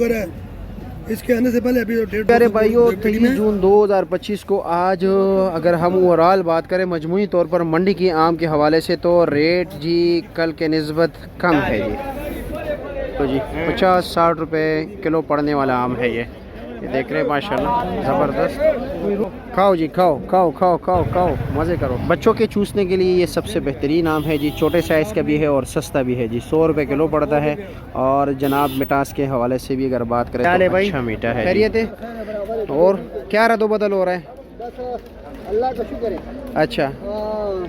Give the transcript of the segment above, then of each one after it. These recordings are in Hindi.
शुक्र है, इसके आने से पहले अभी तो डेढ़। प्यारे भाइयों 23 जून 2025 को आज अगर हम ओवरऑल बात करें मजमूई तौर पर मंडी की आम के हवाले से तो रेट जी कल के निस्बत कम है जी। तो जी 50-60 रुपए किलो पड़ने वाला आम है ये देख रहे हैं माशाल्लाह ज़बरदस्त। खाओ जी खाओ खाओ खाओ खाओ खाओ मज़े करो। बच्चों के चूसने के लिए ये सबसे बेहतरीन आम है जी। छोटे साइज़ का भी है और सस्ता भी है जी। 100 रुपये किलो पड़ता है। और जनाब मिठास के हवाले से भी अगर बात करें तो अच्छा मीठा है। खैरियत है। और क्या रद्द बदल हो रहा है? अल्लाह का शुक्र है। अच्छा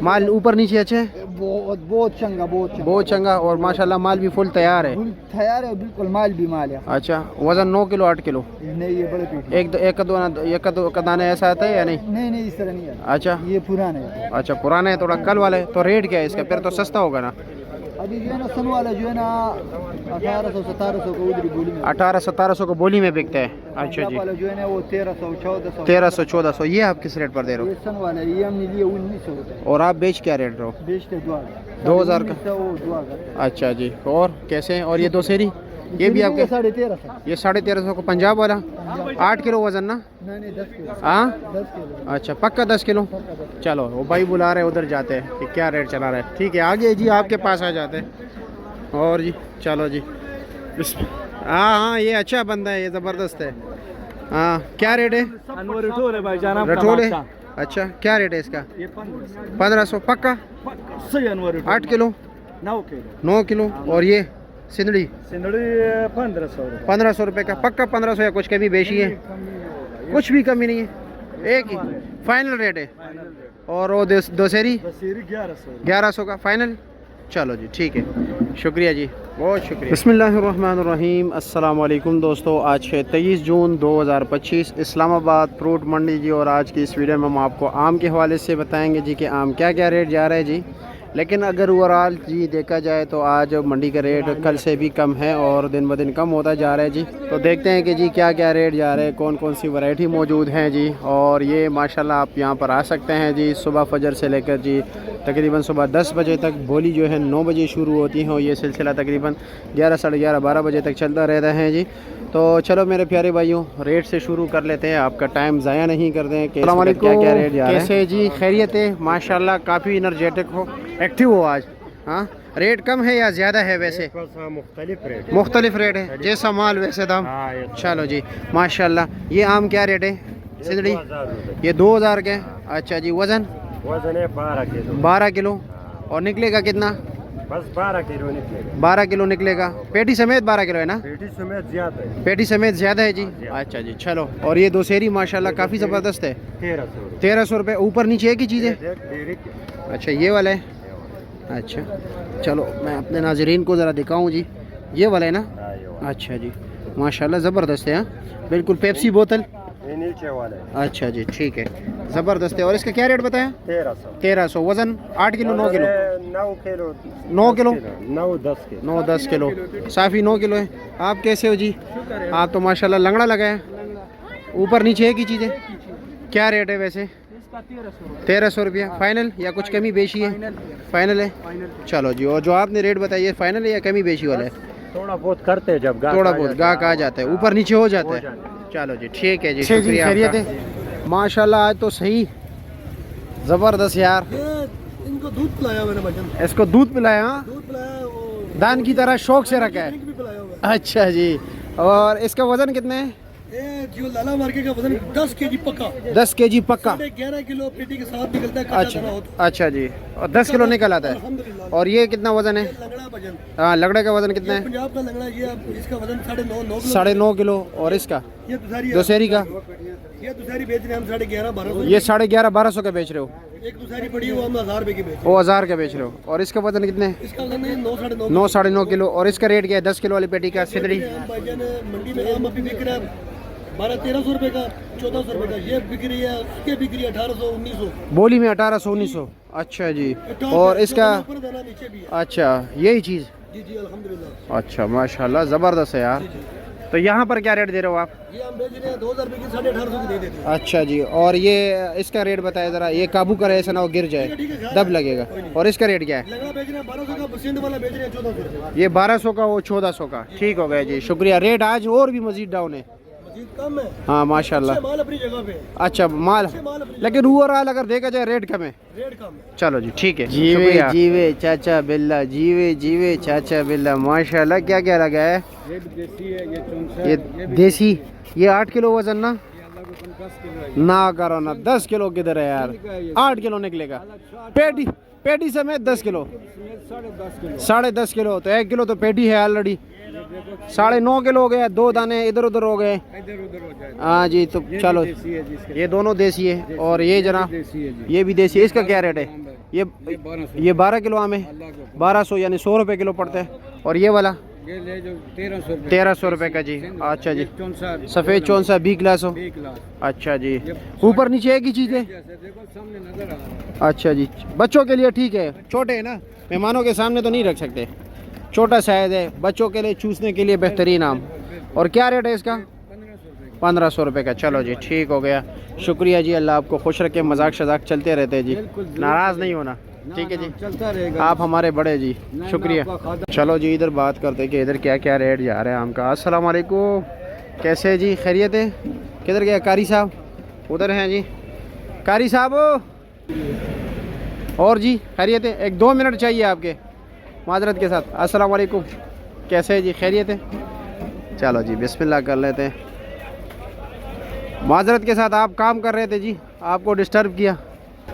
माल ऊपर नीचे अच्छे बहुत चंगा बहुत चंगा। और माशाल्लाह माल भी फुल तैयार है। बिल्कुल माल भी माल है। अच्छा वज़न 9 किलो 8 किलो? नहीं ये बड़े पीठ। एक का दाना ऐसा आता है या नहीं? नहीं इस तरह नहीं है। अच्छा ये पुराना है। अच्छा पुराना है थोड़ा कल वाला है। तो रेट क्या है इसका? फिर तो सस्ता होगा ना। अभी जो है ना सन वाला जो है ना 1800-1700 को उधरी बोली में 1800-1700 को बोली में बिकता है। अच्छा जी वाला जो है ना वो 1300-1400 1300-1400 ये आप किस रेट पर दे रहे ये सन वाला ये हमने लिए 1900 रुपये। हो? और आप बेच क्या रेट रहे हो? बेचते 2000 का। 2000। अच्छा जी और कैसे हैं? और ये दोसेरी ये भी आपके 1350। ये 1350 को पंजाब वाला 8 किलो वजन ना? नहीं 10 किलो। हाँ 10 किलो। अच्छा पक्का 10 किलो। चलो वो भाई बुला रहे उधर जाते हैं कि क्या रेट चला रहा है। ठीक है आगे जी आपके पास आ जाते हैं। और जी चलो जी हाँ ये अच्छा बंदा है ये ज़बरदस्त है। हाँ क्या रेट है? रठोल है। अच्छा क्या रेट है इसका? 1500 पक्का 8 किलो 9 किलो। और ये सिंदड़ी 1500 रुपये का पक्का 1500 या कुछ कमी बेची है? कुछ भी कमी नहीं है एक ही फाइनल रेट है। और वो दोसेरी 1100 का फाइनल। चलो जी ठीक है शुक्रिया जी बहुत शुक्रिया। बिस्मिल्लाहिर्रहमानिर्रहीम अस्सलाम वालेकुम दोस्तों। आज है 23 जून 2025 इस्लामाबाद फ्रूट मंडी जी। और आज की इस वीडियो में हम आपको आम के हवाले से बताएंगे जी कि आम क्या क्या रेट जा रहा है जी। लेकिन अगर ओवरऑल जी देखा जाए तो आज मंडी का रेट कल से भी कम है और दिन ब दिन कम होता जा रहा है जी। तो देखते हैं कि जी क्या क्या रेट जा रहे हैं कौन कौन सी वैरायटी मौजूद हैं जी। और ये माशाल्लाह आप यहाँ पर आ सकते हैं जी सुबह फजर से लेकर जी तकरीबन सुबह 10 बजे तक। बोली जो है 9 बजे शुरू होती है और ये सिलसिला तकरीबन 11 साढ़े 11 12 बजे तक चलता रहता है जी। तो चलो मेरे प्यारे भाइयों रेट से शुरू कर लेते हैं आपका टाइम ज़ाया नहीं करते हैं। क्या क्या रेट जा रहे हैं? कैसे जी खैरियत है? माशाल्लाह काफ़ी एनर्जेटिक हो एक्टिव हो आज। हाँ रेट कम है या ज़्यादा है? वैसे मुख्तलिफ रेट है जैसा माल वैसे दाम। चलो जी माशाल्लाह। ये आम क्या रेट है? सिंदड़ी ये 2000 के। अच्छा जी वज़न है 12 किलो। और निकलेगा कितना? बस 12 किलो निकलेगा। 12 किलो निकलेगा पेटी समेत 12 किलो है ना? पेटी समेत ज्यादा है। पेटी समेत ज़्यादा है जी। अच्छा जी चलो। और ये दोसेरी माशाल्लाह काफ़ी ज़बरदस्त है 1300 रुपये। ऊपर नीचे एक ही चीज़ है? अच्छा ये वाला है। अच्छा चलो मैं अपने नाजरीन को ज़रा दिखाऊं जी। ये वाला है ना? अच्छा जी माशाल्लाह ज़बरदस्त है। बिल्कुल पेप्सी बोतल नीचे वाला है। अच्छा जी ठीक है ज़बरदस्त है। और इसका क्या रेट बताया? 1300। वज़न 8 किलो 9 किलो 9 किलो 9-10 किलो साफ़ी 9 किलो है। आप कैसे हो जी? आप तो माशाल्लाह लंगड़ा लगा है। ऊपर नीचे एक ही चीज़ है। क्या रेट है वैसे? 1300 रुपया फाइनल या कुछ कमी बेची है? फाइनल है। चलो जी। और जो आपने रेट बताइए फाइनल है या कमी बेची वाला है? थोड़ा बहुत करते हैं जब थोड़ा बहुत गाहक आ जाता है ऊपर नीचे हो जाता है। चलो जी ठीक है जी शुक्रिया। खैरियत है? माशाल्लाह आज तो सही ज़बरदस्त यार। इनको दूध पिलाया मैंने भजन। इसको दूध पिलाया? दूध पिलाया दान की तरह शौक से रखा है। अच्छा जी। और इसका वज़न कितना है? जो लाला मार्केट का वजन 10 केजी पक्का। 10 केजी पक्का 11 किलो पेटी के साथ निकलता है। अच्छा जी। और 10 किलो निकल आता है। और ये कितना वजन है? हाँ लगड़े का वजन कितना है? पंजाब का लगड़ा ये इसका वजन 9.5 किलो। और इसका ये दोसेरी का? ये दूसरी बेच रहे हैं हम 11.5-1200। ये 11.5-1200 का बेच रहे हो? एक दूसरी पड़ी है वो हम 1000 रुपये की बेच रहे हैं। वो 1000 का बेच रहे हो। और इसका वजन कितने है? इसका वजन है 9-9.5 9-9.5 किलो। और इसका रेट क्या है 10 किलो वाली पेटी का? सिंदड़ी मंडी में आम अभी बिक रहा है 1200-1300 रुपये का 1400 रुपये का। ये बिक रही है उसके बिक रही है 1800-1900 बोली में 1800-1900। अच्छा जी। और इसका? अच्छा यही चीज़। जी अल्हम्दुलिल्लाह। अच्छा माशाल्लाह ज़बरदस्त है यार। तो यहाँ पर क्या रेट दे रहे हो आप? ये हम बेच रहे हैं 2000 रुपये की 1850 की दे देते हैं। अच्छा जी, और ये इसका रेट बताया ज़रा, ये काबू करे ऐसा ना वो गिर जाए, दब लगेगा। और इसका रेट क्या है? लगड़ा बेच रहे हैं 1200 का, सिंध वाला बेच रहे हैं 1400 रुपये। ये 1200 का, वो 1400 का। ठीक हो गया जी, शुक्रिया। रेट आज और भी मजीद डाउन है। मजीद कम है। हाँ माशाल्लाह। माल अपनी जगह पे है। अच्छा माल, लेकिन ओवरऑल अगर देखा जाए रेट कम है। रेट कम है। चलो जी ठीक है, जीवे जीवे चाचा बिल्ला, जीवे जीवे चाचा बिल्ला। माशाल्लाह, क्या क्या लगा है? ये देसी, ये 8 किलो वजन ना? ना करो ना, 10 किलो किधर है यार, 8 किलो निकलेगा। पेटी, पेटी समेत 10 किलो, 10.5 किलो, तो 1 किलो तो पेटी है ऑलरेडी। 9.5 किलो हो गया, 2 दाने इधर उधर हो गए। हाँ जी, तो चलो ये दोनों देसी है। और ये जनाब ये भी देसी है। इसका क्या रेट है? ये 12 किलो आम है, 1200 यानी 100 रुपये किलो पड़ता है। और ये वाला 1300 रुपये का जी। अच्छा जी, सफ़ेद चौंसा 20 ग्लास हो। अच्छा जी, ऊपर नीचे एक ही चीज़ है। अच्छा जी, बच्चों के लिए ठीक है, छोटे है ना, मेहमानों के सामने तो नहीं रख सकते, छोटा साइज है, बच्चों के लिए चूसने के लिए बेहतरीन आम। और क्या रेट है इसका? 1500 रुपये का। चलो जी ठीक हो गया, शुक्रिया जी, अल्लाह आपको खुश रखे। मजाक शजाक चलते रहते हैं जी, नाराज़ नहीं होना, ठीक है जी, चलता रहेगा, आप हमारे बड़े जी, शुक्रिया। चलो जी इधर बात करते कि इधर क्या क्या रेट जा रहा है आम का। अस्सलाम वालेकुम, कैसे है जी, खैरियत है? किधर गया कारी साहब? उधर हैं जी कारी साहब। और जी खैरियत है? 1-2 मिनट चाहिए आपके, माजरत के साथ। अस्सलाम वालेकुम, कैसे है जी, खैरियत है? चलो जी बिस्मिल्लाह कर लेते हैं। माजरत के साथ, आप काम कर रहे थे जी, आपको डिस्टर्ब किया।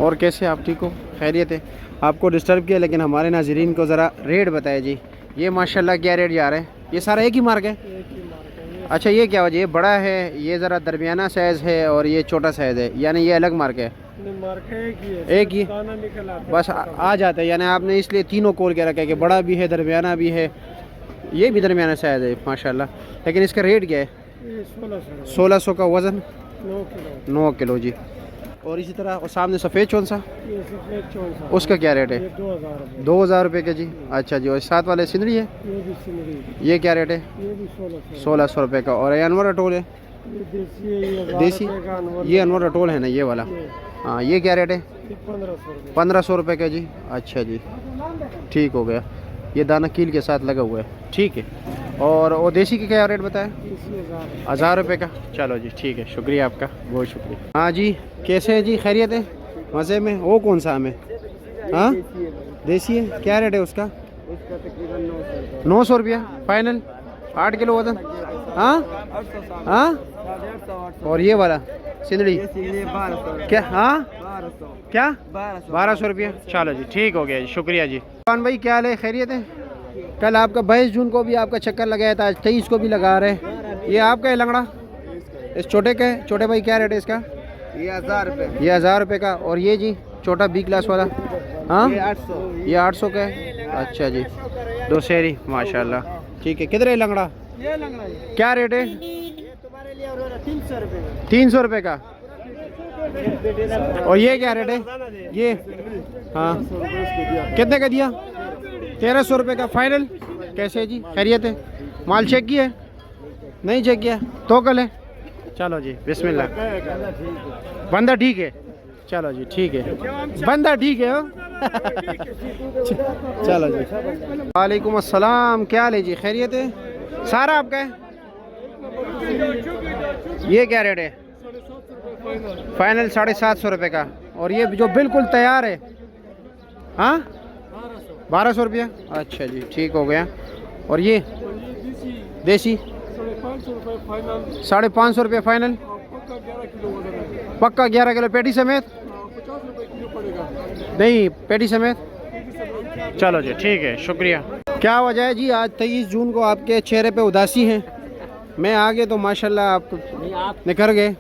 और कैसे, आप ठीक हो, खैरियत है? आपको डिस्टर्ब किया, लेकिन हमारे नाजरीन को ज़रा रेट बताए जी। ये माशाल्लाह क्या रेट जा रहे हैं? ये सारा एक ही मार्क है? अच्छा, ये क्या वजह? ये बड़ा है, ये ज़रा दरमियाना साइज़ है, और ये छोटा साइज़ है, यानी ये अलग मार्क है? एक ही बस आ जाता है, यानी आपने इसलिए तीनों खोल के रखा है कि बड़ा भी है, दरमियाना भी है, ये भी दरमियाना साइज़ है माशाल्लाह। लेकिन इसका रेट क्या है? 1600 का, वज़न 9 किलो जी। और इसी तरह और सामने सफ़ेद चौंसा, उसका क्या रेट है? 2000 रुपये का जी। अच्छा जी, और साथ वाले सिंदरी है, ये क्या रेट है? 1600 रुपये का। और ये अनवर अटोल है, देसी, ये अनवर अटोल है ना, ये वाला? हाँ, ये क्या रेट है? 1500 रुपये का जी। अच्छा जी ठीक हो गया, ये दाना कील के साथ लगा हुआ है, ठीक है। और वो देसी की क्या रेट बताया? 1000 रुपये का। चलो जी ठीक है, शुक्रिया आपका, बहुत शुक्रिया। हाँ जी, कैसे है जी, खैरियत है? मज़े में? वो कौन सा आम है? हाँ देसी है, क्या रेट है उसका? तकरीबन 900 रुपया फाइनल, 8 किलो वजन। हाँ हाँ, और ये वाला सिंदड़ी क्या? हाँ क्या? 1200 रुपया। चलो जी ठीक हो गया जी, शुक्रिया जी। खान भाई क्या हाल है, खैरियत है? कल आपका 22 जून को भी आपका चक्कर लगाया था, आज 23 को भी लगा रहे हैं। ये आपका है लंगड़ा? इस छोटे का है? छोटे भाई क्या रेट है इसका? ये 1000 रुपये। ये 1000 रुपये का। और ये जी छोटा 20 ग्लास वाला? हाँ ये 800। ये 800 का है। अच्छा जी, 2 शेरी माशाल्लाह, ठीक है। किधर है लंगड़ा? क्या रेट है? 300 रुपये का। और ये क्या रेट है? ये हाँ कितने का दिया? 1300 रुपये का फाइनल। कैसे है जी, खैरियत है? माल चेक किया है? नहीं चेक किया तो कल है। चलो जी बिस्मिल्लाह, बंदा ठीक है? चलो जी ठीक है, बंदा ठीक है हो। चलो जी, वालेकुम अस्सलाम, क्या हाल है जी, खैरियत है? सारा आपका है? ये क्या रेट है? फाइनल 750 रुपये का। और ये जो बिल्कुल तैयार है? हाँ 1200 रुपया। अच्छा जी ठीक हो गया। और ये देसी 550 रुपये फाइनल, पक्का 11 किलो पेटी समेत? नहीं पेटी समेत। चलो जी ठीक है, शुक्रिया। क्या वजह है जी, आज 23 जून को आपके चेहरे पे उदासी है? मैं आ गए तो माशाल्लाह आप निखर गए।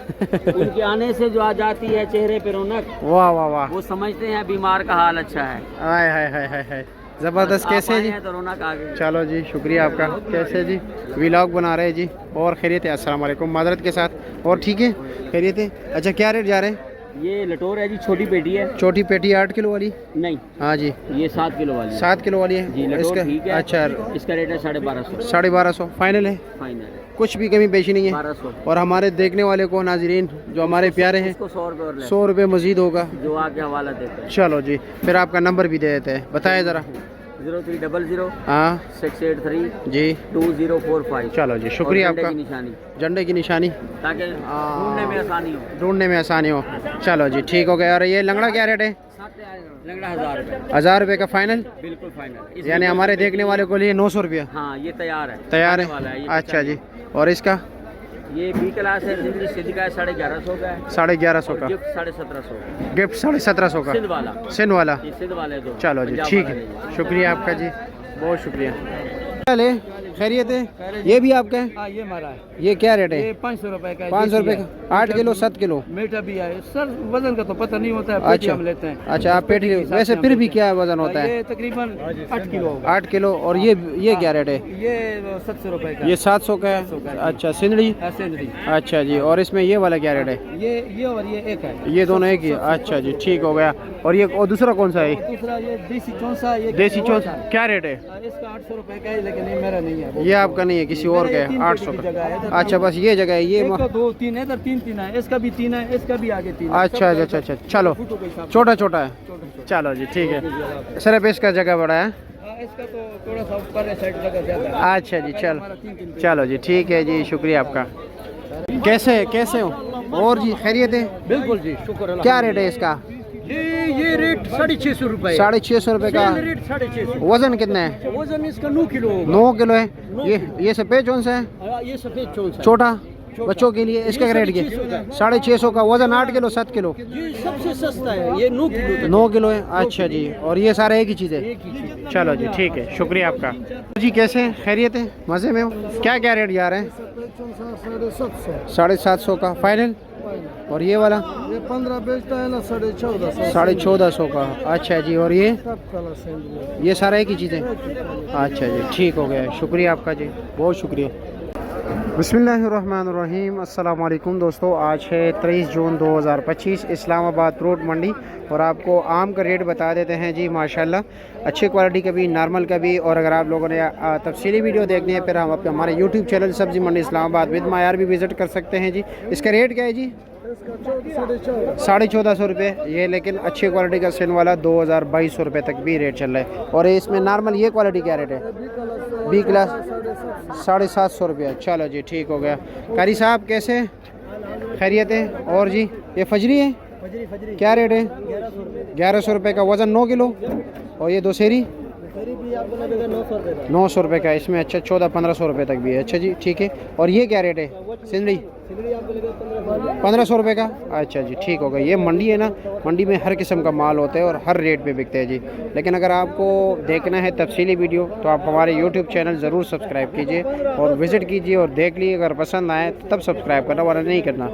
उनके आने से जो आ जाती है चेहरे पे रौनक, वाह वाह वाह, वो समझते हैं बीमार का हाल अच्छा है। हाय हाय हाय हाय हाय, ज़बरदस्त। कैसे जी? तो रौनक आ गई। चलो जी शुक्रिया आपका। कैसे जी, व्लॉग बना रहे हैं जी? और खैरियत है? अस्सलाम वालेकुम, मादरत के साथ। और ठीक है, खैरियत है? अच्छा क्या रेट जा रहे हैं? ये लटोर है जी, छोटी पेटी है। छोटी पेटी 8 किलो वाली? नहीं, हाँ जी, ये 7 किलो वाली है। 7 किलो वाली है जी, लटोर इसका? ठीक है। अच्छा, इसका रेट है 1250। 1250 फाइनल है? फाइनल है, कुछ भी कमी पेशी नहीं है? 1200। और हमारे देखने वाले को नाजरीन जो हमारे प्यारे हैं, इसको 100 रुपये और ले, 100 रुपये मजीद होगा। जो आके हवाला देते हैं। चलो जी, फिर आपका नंबर भी दे देते हैं, बताएं ज़रा। 0300 हाँ 683 जी, 2045। चलो जी, शुक्रिया और झंडे आपका। की निशानी, झंडे की निशानी ताकि ढूंढने में आसानी हो। ढूंढने में आसानी हो। चलो जी, ठीक हो गया। और ये लंगड़ा क्या रेट है? लंगड़ा 1000 रुपये। 1000 रुपये का फाइनल? बिल्कुल फाइनल। यानी हमारे देखने वाले को लिए 900 रुपया हाँ, ये तैयार है। तैयार खाने वाला है? ये अच्छा जी। और इसका? ये बी क्लास है, जिंदगी सिद्ध का है, 1150 का है। 1150 का गिफ्ट 1750। गिफ्ट 1750 का सिंध वाला, सिंध वाला? ये सिंध वाले दो। चलो जी, पंजाब ठीक वाला है, नहीं। शुक्रिया आपका जी, बहुत शुक्रिया। चले, खैरियत है? ये भी आपका है? हाँ, ये हमारा है। ये क्या रेट ये है? 500 रुपए का है। 500 रुपये का? 8 किलो 7 किलो? मीठा भी है सर, वजन का तो पता नहीं होता है, पेटी अच्छा, हम लेते हैं। अच्छा, आप पेटी वैसे फिर भी क्या वजन होता है? ये तकरीबन 8 किलो होगा। 8 किलो। और ये क्या रेट है? ये 700 रुपए का। ये 700 का है? अच्छा, सिंधड़ी? सेंदरी। अच्छा जी। और इसमें ये वाला क्या रेट है? ये और ये एक है। ये दोनों एक ही? अच्छा जी, ठीक हो गया। और ये और दूसरा कौन सा है? दूसरा ये देसी चौंसा, ये देसी चौंसा क्या रेट है? इसका 800 रुपए का है, लेकिन ये मेरा नहीं है। ये आपका नहीं है, किसी और का है? 800 का? अच्छा, बस ये जगह है ये? एक तो 2 3 है, इधर 3 3 है, इसका भी 3 है, इसका भी आगे 3 है। अच्छा अच्छा अच्छा, चलो, छोटा छोटा है। चलो जी, ठीक है। सिर्फ इसका जगह बड़ा है? इसका तो थोड़ा सा ऊपर है, साइड जगह ज्यादा है। अच्छा जी, चलो जी, ठीक है जी, शुक्रिया आपका। कैसे हो? और जी खैरियत है? बिल्कुल जी, शुक्र। क्या रेट है इसका? ये रेट 650 रुपए। 650 रुपये का? रेट 650। वजन कितना है? वजन इसका 9 किलो होगा। 9 किलो है। ये सफ़ेद कौन सा है? ये सफेद चौंसा है। छोटा बच्चों के लिए? इसका रेट क्या? 650 का। वजन 8 किलो 7 किलो? ये सबसे सस्ता है, ये 9 किलो। 9 किलो है? अच्छा जी। और ये सारा एक ही चीज़ है? एक ही चीज। चलो जी, ठीक है, शुक्रिया आपका जी। कैसे हैं? खैरियत है? मज़े में हो? क्या क्या रेट जा रहे हैं? 750 का फाइनल? और ये वाला? ये 15 बेचता है ना, 1450। 1450 का? अच्छा जी। और ये सारा एक ही चीज़ है? अच्छा जी, ठीक हो गया, शुक्रिया आपका जी, बहुत शुक्रिया। बिस्मिल्लाहिर्रहमानिर्रहीम। अस्सलाम वालेकुम दोस्तों, आज है 23 जून 2025, इस्लामाबाद फ्रूट मंडी। और आपको आम का रेट बता देते हैं जी। माशाल्लाह अच्छी क्वालिटी का भी, नॉर्मल का भी। और अगर आप लोगों ने तफसीली वीडियो देखनी है, फिर हम अपने हमारे यूट्यूब चैनल सब्ज़ी मंडी इस्लामाबाद विद मायार भी विज़िट कर सकते हैं जी। इसका रेट क्या है जी? 1450 रुपये ये, लेकिन अच्छी क्वालिटी का सिन वाला 2200 रुपये तक भी रेट चल रहा है। और इसमें नॉर्मल ये क्वालिटी क्या रेट है? बी क्लास 750 रुपये। चलो जी, ठीक हो गया। कारी साहब कैसे? खैरियत है? और जी ये फजरी है? क्या रेट है? 1100 रुपये का। वज़न 9 किलो। और ये दोसेरी? 900 रुपये का। इसमें अच्छा 1400-1500 रुपये तक भी है। अच्छा जी, ठीक है। और ये क्या रेट है? सिंदड़ी 1500 रुपये का। अच्छा जी, ठीक होगा। ये मंडी है ना, मंडी में हर किस्म का माल होता है और हर रेट पे बिकते हैं जी। लेकिन अगर आपको देखना है तफसीली वीडियो, तो आप हमारे यूट्यूब चैनल ज़रूर सब्सक्राइब कीजिए और विज़िट कीजिए और देख लीजिए। अगर पसंद आए तब सब्सक्राइब करना, वरना नहीं करना।